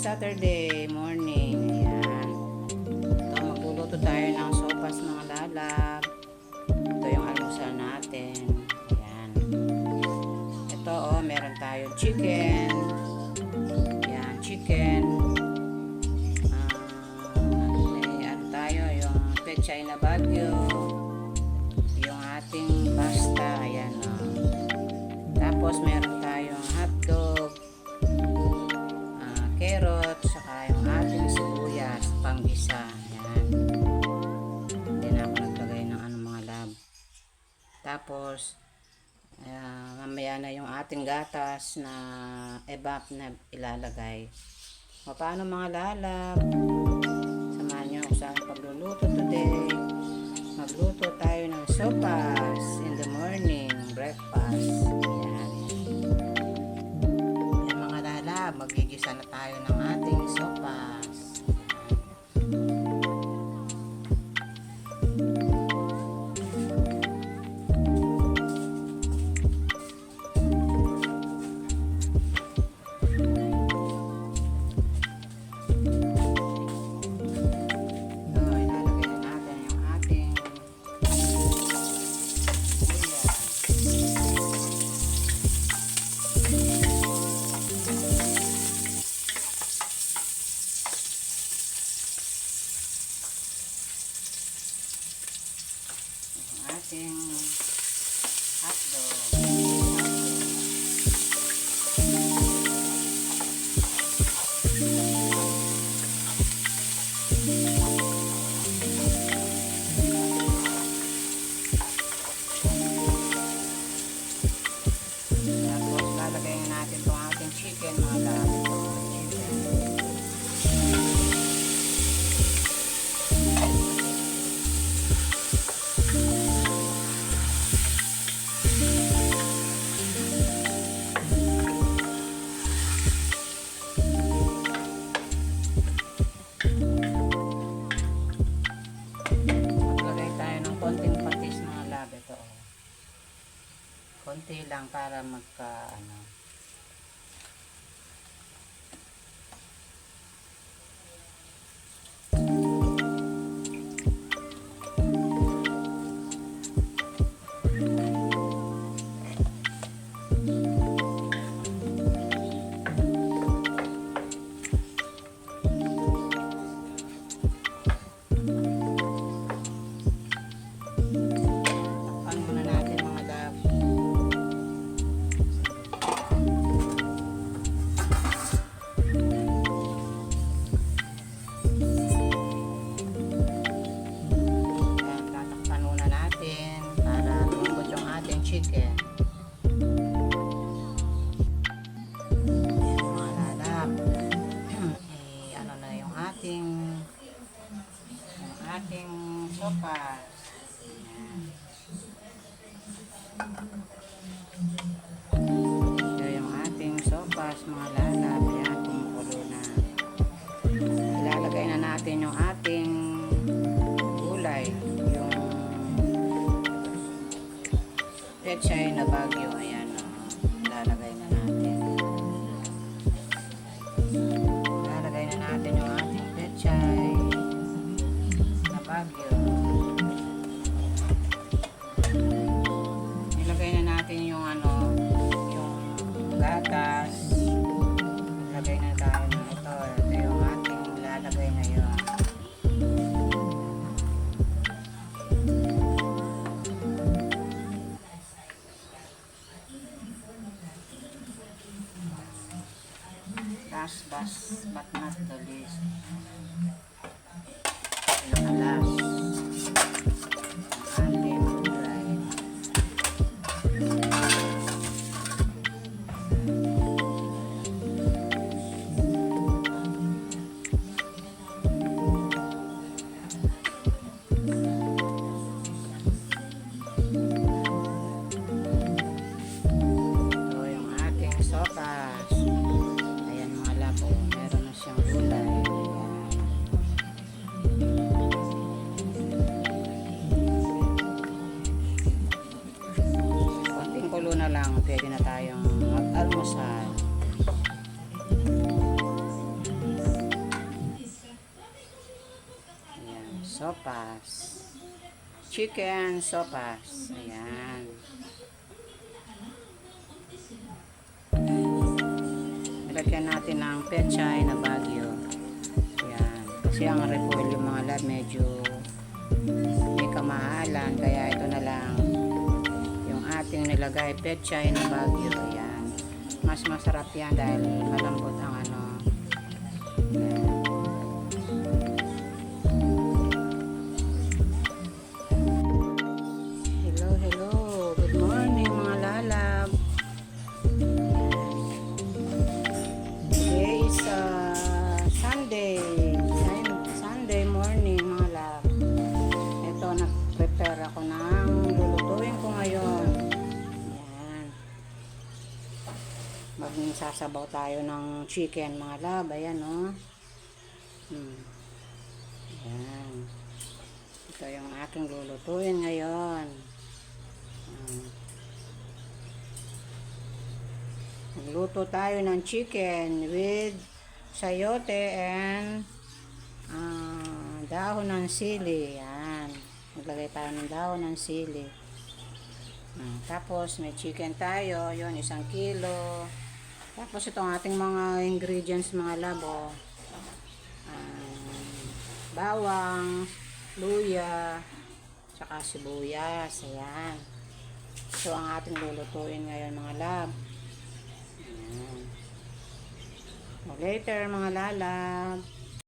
Saturday morning. Ayan. Ito, magluluto tayo ng sopas mga lalab. Ito yung almusal natin. Ayan. Ito, meron tayo chicken. Ayan, chicken. May ano tayo, yung pechay na bagyo. Yung ating pasta. Ayan. Tapos, meron tayong hotdog. Carrot, saka yung ating sibuyas, panggisa. Ayan. Hindi na ako naglagay ng mga lab. Tapos, mamaya na yung ating gatas na evap na ilalagay. O paano mga lalab? Samahan nyo ako sa pagluluto today. Magluto tayo ng sopas in the morning, breakfast. Ayan. Magigisa na tayo ng ating sopas. Ating hotdog. Tapos lalagay natin itong ating chicken mga lalaki. Konti lang para magka chicken. Ayan, mga lalap. Ano na yung ating sopas. Ayan. Ito yung ating sopas mga lalap. Ayan, kumukulo na. Ilalagay na natin yung ating gulay. Yung pechay na bagyo. Ayan, lalagay na natin. Lalagay na natin yung ating pechay na bagyo. Ilagay na natin yung yung gatas. Ilagay na tayo ng ito. Ito yung ating lalagay ngayon. Last but not the least, pinakalas ang ating gulay. Ito yung ating sopas. Meron na siyang gulay. Konting kulo na lang, pwede na tayong mag-almusal. sopas. Chicken sopas. Ayan. Lagyan natin ng pechay na bagyo. Ayan. Kasi ang repolyo mga lab medyo may kamahalan. Kaya ito na lang yung ating nilagay pechay na bagyo. Ayan. Mas masarap yan dahil malambot ang ano. Ayan. Hello. Good morning mga lalab. Today is Sunday morning mga lab. Ito, nag-prepare ako ng lulutuin ko ngayon. Ayan. Magsasabaw tayo ng chicken mga lab. Ayan o. Ayan. Ito yung aking lulutuin ngayon. Magluto tayo ng chicken with sayote and dahon ng sili. Yan. Maglagay tayo ng dahon ng sili. Tapos may chicken tayo. Yun, 1 kilo. Tapos itong ating mga ingredients mga labo. Bawang, luya, tsaka sibuyas. Ayan. Ito ang ating lulutuin ngayon mga lab. Ayan. Later mga lalab.